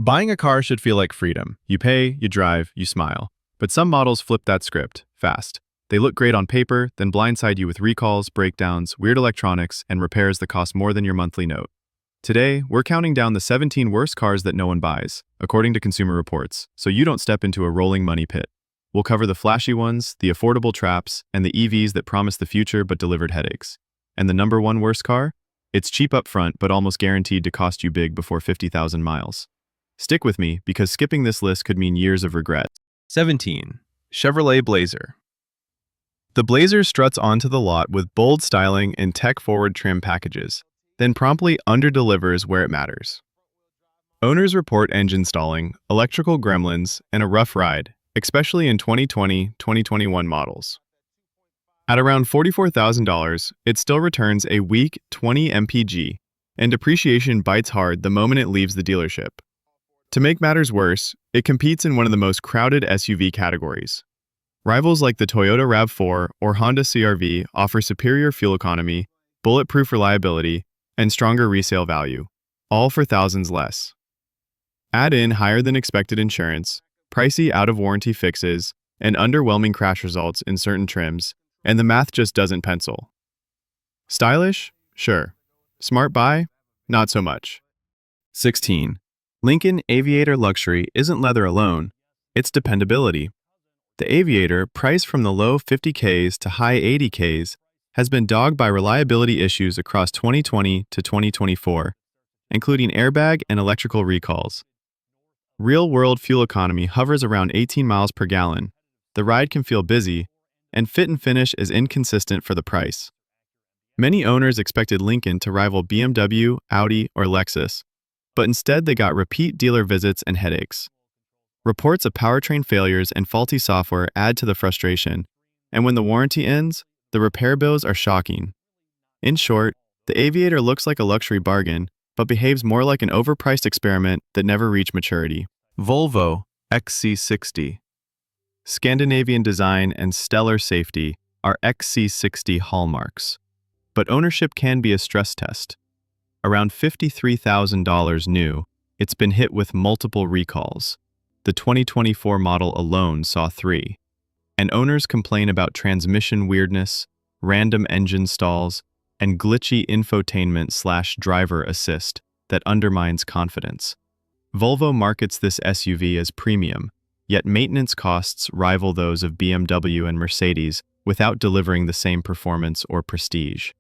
Buying a car should feel like freedom. You pay, you drive, you smile. But some models flip that script fast. They look great on paper, then blindside you with recalls, breakdowns, weird electronics, and repairs that cost more than your monthly note. Today, we're counting down the 17 worst cars that no one buys, according to Consumer Reports, so you don't step into a rolling money pit. We'll cover the flashy ones, the affordable traps, and the EVs that promise the future but delivered headaches. And the number one worst car? It's cheap up front but almost guaranteed to cost you big before 50,000 miles. Stick with me, because skipping this list could mean years of regret. 17. Chevrolet Blazer. The Blazer struts onto the lot with bold styling and tech-forward trim packages, then promptly underdelivers where it matters. Owners report engine stalling, electrical gremlins, and a rough ride, especially in 2020-2021 models. At around $44,000, it still returns a weak 20 mpg, and depreciation bites hard the moment it leaves the dealership. To make matters worse, it competes in one of the most crowded SUV categories. Rivals like the Toyota RAV4 or Honda CR-V offer superior fuel economy, bulletproof reliability, and stronger resale value, all for thousands less. Add in higher than expected insurance, pricey out-of-warranty fixes, and underwhelming crash results in certain trims, and the math just doesn't pencil. Stylish? Sure. Smart buy? Not so much. 16. Lincoln Aviator Luxury isn't leather alone, it's dependability. The Aviator, priced from the low 50Ks to high 80Ks, has been dogged by reliability issues across 2020 to 2024, including airbag and electrical recalls. Real-world fuel economy hovers around 18 miles per gallon, the ride can feel busy, and fit and finish is inconsistent for the price. Many owners expected Lincoln to rival BMW, Audi, or Lexus, but instead they got repeat dealer visits and headaches. Reports of powertrain failures and faulty software add to the frustration, and when the warranty ends, the repair bills are shocking. In short, the Aviator looks like a luxury bargain, but behaves more like an overpriced experiment that never reached maturity. Volvo XC60. Scandinavian design and stellar safety are XC60 hallmarks, but ownership can be a stress test. Around $53,000 new, it's been hit with multiple recalls. The 2024 model alone saw 3. And owners complain about transmission weirdness, random engine stalls, and glitchy infotainment/driver assist that undermines confidence. Volvo markets this SUV as premium, yet maintenance costs rival those of BMW and Mercedes without delivering the same performance or prestige.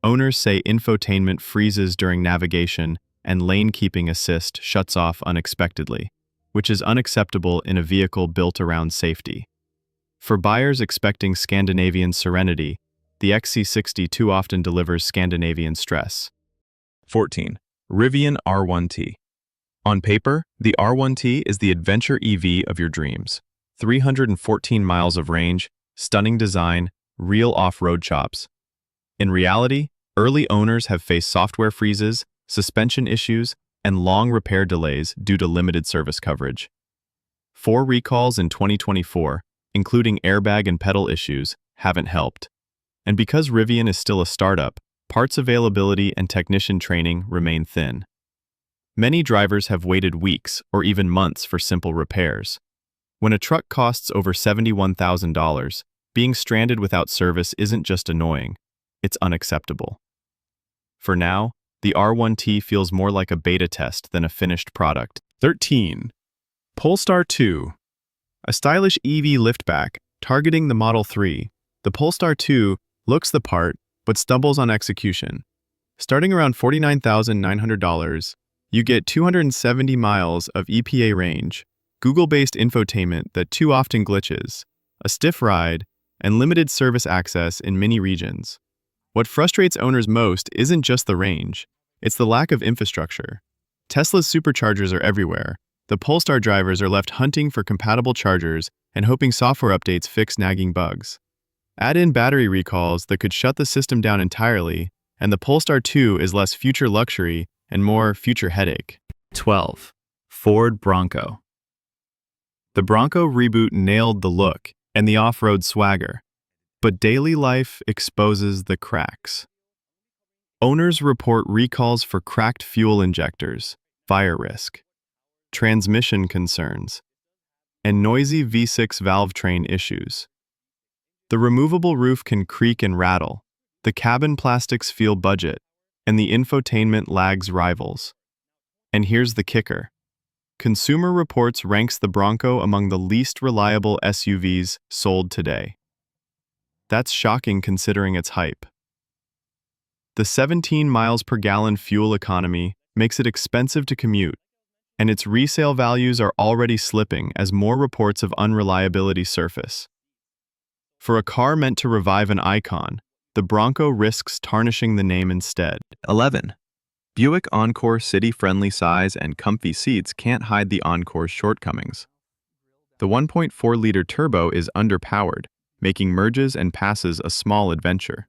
Owners say infotainment freezes during navigation and lane-keeping assist shuts off unexpectedly, which is unacceptable in a vehicle built around safety. For buyers expecting Scandinavian serenity, the XC60 too often delivers Scandinavian stress. 14. Rivian R1T. On paper, the R1T is the adventure EV of your dreams. 314 miles of range, stunning design, real off-road chops. In reality, early owners have faced software freezes, suspension issues, and long repair delays due to limited service coverage. 4 recalls in 2024, including airbag and pedal issues, haven't helped. And because Rivian is still a startup, parts availability and technician training remain thin. Many drivers have waited weeks or even months for simple repairs. When a truck costs over $71,000, being stranded without service isn't just annoying, it's unacceptable. For now, the R1T feels more like a beta test than a finished product. 13. Polestar 2. A stylish EV liftback targeting the Model 3, the Polestar 2 looks the part but stumbles on execution. Starting around $49,900, you get 270 miles of EPA range, Google-based infotainment that too often glitches, a stiff ride, and limited service access in many regions. What frustrates owners most isn't just the range, it's the lack of infrastructure. Tesla's superchargers are everywhere. The Polestar drivers are left hunting for compatible chargers and hoping software updates fix nagging bugs. Add in battery recalls that could shut the system down entirely, and the Polestar 2 is less future luxury and more future headache. 12. Ford Bronco. The Bronco reboot nailed the look and the off-road swagger, but daily life exposes the cracks. Owners report recalls for cracked fuel injectors, fire risk. transmission concerns, and noisy V6 valve train issues. The removable roof can creak and rattle, the cabin plastics feel budget, and the infotainment lags rivals. And here's the kicker. Consumer Reports ranks the Bronco among the least reliable SUVs sold today. That's shocking considering its hype. The 17 miles per gallon fuel economy makes it expensive to commute, and its resale values are already slipping as more reports of unreliability surface. For a car meant to revive an icon, the Bronco risks tarnishing the name instead. 11. Buick Encore city-friendly size and comfy seats can't hide the Encore's shortcomings. The 1.4-liter turbo is underpowered, making merges and passes a small adventure.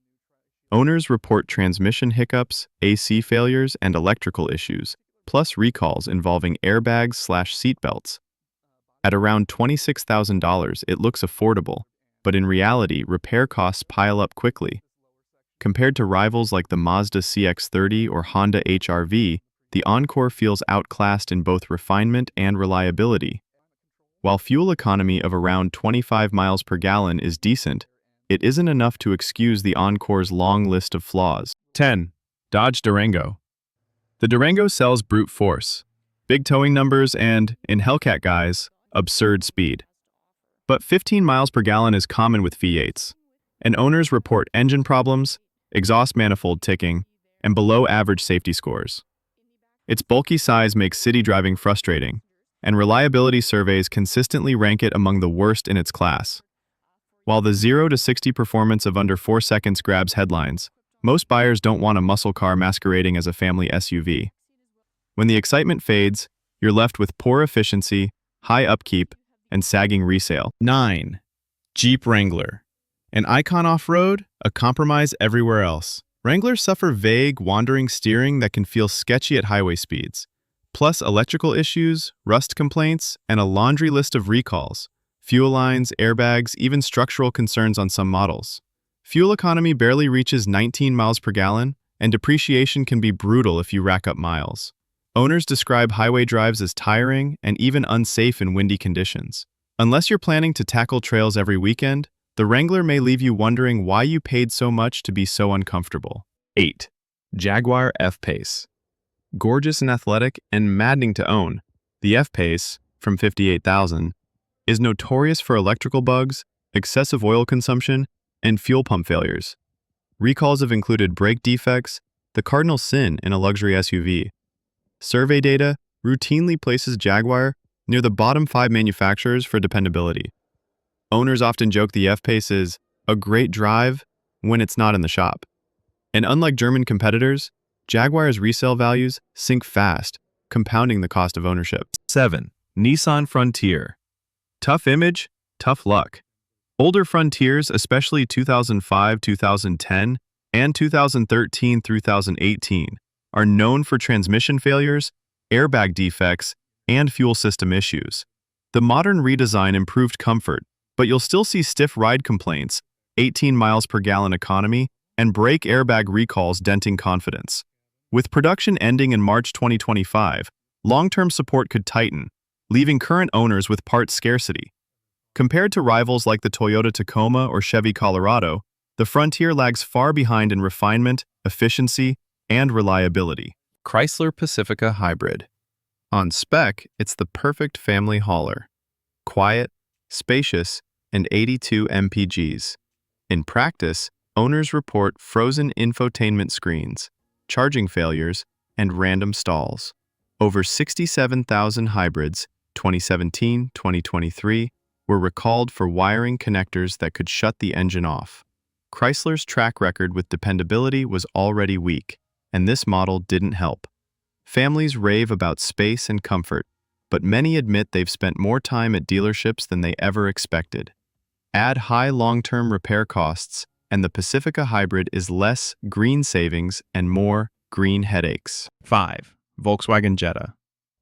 Owners report transmission hiccups, AC failures, and electrical issues, plus recalls involving airbags/seatbelts. At around $26,000, it looks affordable, but in reality, repair costs pile up quickly. Compared to rivals like the Mazda CX-30 or Honda HR-V, the Encore feels outclassed in both refinement and reliability. While fuel economy of around 25 miles per gallon is decent, it isn't enough to excuse the Encore's long list of flaws. 10. Dodge Durango. The Durango sells brute force, big towing numbers, and, in Hellcat guise, absurd speed. But 15 miles per gallon is common with V8s, and owners report engine problems, exhaust manifold ticking, and below-average safety scores. Its bulky size makes city driving frustrating, and reliability surveys consistently rank it among the worst in its class. While the 0 to 60 performance of under 4 seconds grabs headlines, most buyers don't want a muscle car masquerading as a family SUV. When the excitement fades, you're left with poor efficiency, high upkeep, and sagging resale. 9. Jeep Wrangler. An icon off-road, a compromise everywhere else. Wranglers suffer vague, wandering steering that can feel sketchy at highway speeds, plus electrical issues, rust complaints, and a laundry list of recalls, fuel lines, airbags, even structural concerns on some models. Fuel economy barely reaches 19 miles per gallon, and depreciation can be brutal if you rack up miles. Owners describe highway drives as tiring and even unsafe in windy conditions. Unless you're planning to tackle trails every weekend, the Wrangler may leave you wondering why you paid so much to be so uncomfortable. 8. Jaguar F-Pace. Gorgeous and athletic and maddening to own, the F-Pace, from $58,000, is notorious for electrical bugs, excessive oil consumption, and fuel pump failures. Recalls have included brake defects, the cardinal sin in a luxury SUV. Survey data routinely places Jaguar near the bottom 5 manufacturers for dependability. Owners often joke the F-Pace is a great drive when it's not in the shop. And unlike German competitors, Jaguar's resale values sink fast, compounding the cost of ownership. 7. Nissan Frontier. Tough image, tough luck. Older Frontiers, especially 2005, 2010, and 2013 through 2018, are known for transmission failures, airbag defects, and fuel system issues. The modern redesign improved comfort, but you'll still see stiff ride complaints, 18 miles per gallon economy, and brake airbag recalls denting confidence. With production ending in March 2025, long-term support could tighten, leaving current owners with part scarcity. Compared to rivals like the Toyota Tacoma or Chevy Colorado, the Frontier lags far behind in refinement, efficiency, and reliability. Chrysler Pacifica Hybrid. On spec, it's the perfect family hauler. Quiet, spacious, and 82 mpgs. In practice, owners report frozen infotainment screens, charging failures, and random stalls. Over 67,000 hybrids, 2017-2023, were recalled for wiring connectors that could shut the engine off. Chrysler's track record with dependability was already weak, and this model didn't help. Families rave about space and comfort, but many admit they've spent more time at dealerships than they ever expected. Add high long-term repair costs, and the Pacifica Hybrid is less green savings and more green headaches. 5. Volkswagen Jetta.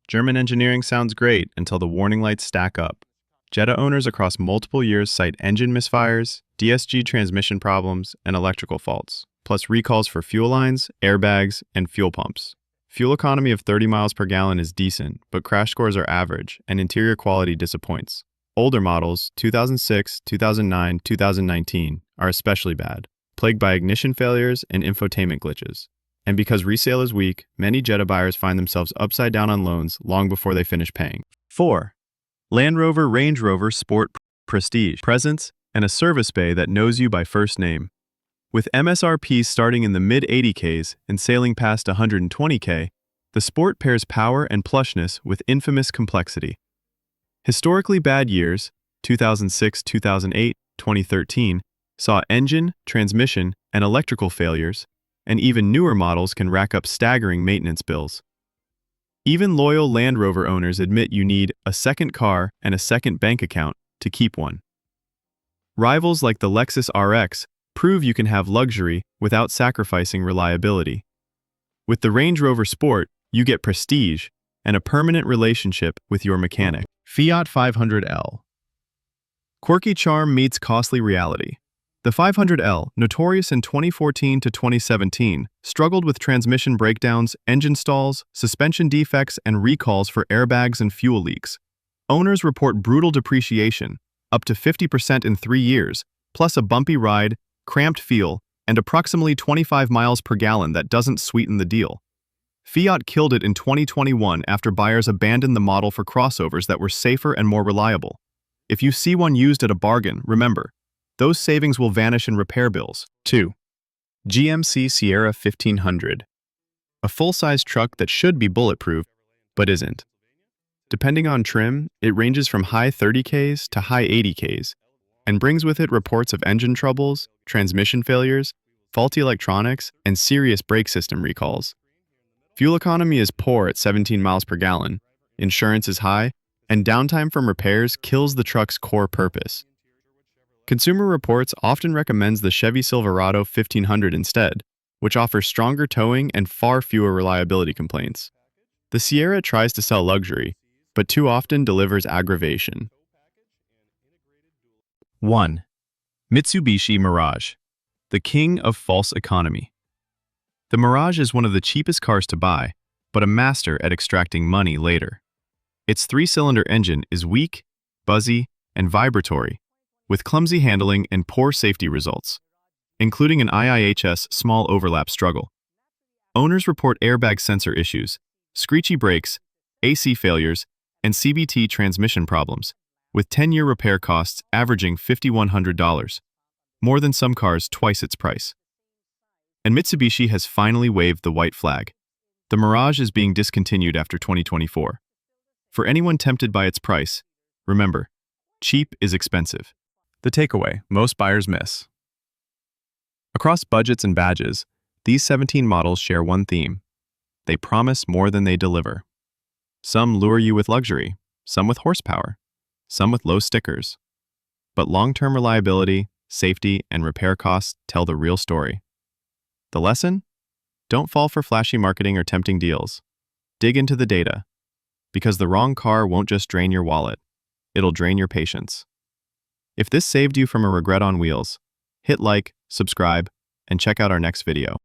German engineering sounds great until the warning lights stack up. Jetta owners across multiple years cite engine misfires, DSG transmission problems, and electrical faults, plus recalls for fuel lines, airbags, and fuel pumps. Fuel economy of 30 miles per gallon is decent, but crash scores are average, and interior quality disappoints. Older models, 2006, 2009, 2019, are especially bad, plagued by ignition failures and infotainment glitches. And because resale is weak, many Jetta buyers find themselves upside down on loans long before they finish paying. 4. Land Rover Range Rover Sport Prestige. Presence and a service bay that knows you by first name. With MSRPs starting in the mid-80Ks and sailing past 120K, the Sport pairs power and plushness with infamous complexity. Historically bad years, 2006, 2008, 2013, saw engine, transmission, and electrical failures, and even newer models can rack up staggering maintenance bills. Even loyal Land Rover owners admit you need a second car and a second bank account to keep one. Rivals like the Lexus RX prove you can have luxury without sacrificing reliability. With the Range Rover Sport, you get prestige and a permanent relationship with your mechanic. Fiat 500L. Quirky charm meets costly reality. The 500L, notorious in 2014 to 2017, struggled with transmission breakdowns, engine stalls, suspension defects, and recalls for airbags and fuel leaks. Owners report brutal depreciation, up to 50% in 3 years, plus a bumpy ride, cramped feel, and approximately 25 miles per gallon that doesn't sweeten the deal. Fiat killed it in 2021 after buyers abandoned the model for crossovers that were safer and more reliable. If you see one used at a bargain, remember, those savings will vanish in repair bills. 2. GMC Sierra 1500. A full-size truck that should be bulletproof, but isn't. Depending on trim, it ranges from high 30Ks to high 80Ks, and brings with it reports of engine troubles, transmission failures, faulty electronics, and serious brake system recalls. Fuel economy is poor at 17 miles per gallon, insurance is high, and downtime from repairs kills the truck's core purpose. Consumer Reports often recommends the Chevy Silverado 1500 instead, which offers stronger towing and far fewer reliability complaints. The Sierra tries to sell luxury, but too often delivers aggravation. 1. Mitsubishi Mirage, the king of false economy. The Mirage is one of the cheapest cars to buy, but a master at extracting money later. Its 3-cylinder engine is weak, buzzy, and vibratory, with clumsy handling and poor safety results, including an IIHS small overlap struggle. Owners report airbag sensor issues, screechy brakes, AC failures, and CBT transmission problems, with 10-year repair costs averaging $5,100, more than some cars twice its price. And Mitsubishi has finally waved the white flag. The Mirage is being discontinued after 2024. For anyone tempted by its price, remember, cheap is expensive. The takeaway most buyers miss. Across budgets and badges, these 17 models share one theme. They promise more than they deliver. Some lure you with luxury, some with horsepower, some with low stickers. But long-term reliability, safety, and repair costs tell the real story. The lesson? Don't fall for flashy marketing or tempting deals. Dig into the data, because the wrong car won't just drain your wallet, it'll drain your patience. If this saved you from a regret on wheels, hit like, subscribe, and check out our next video.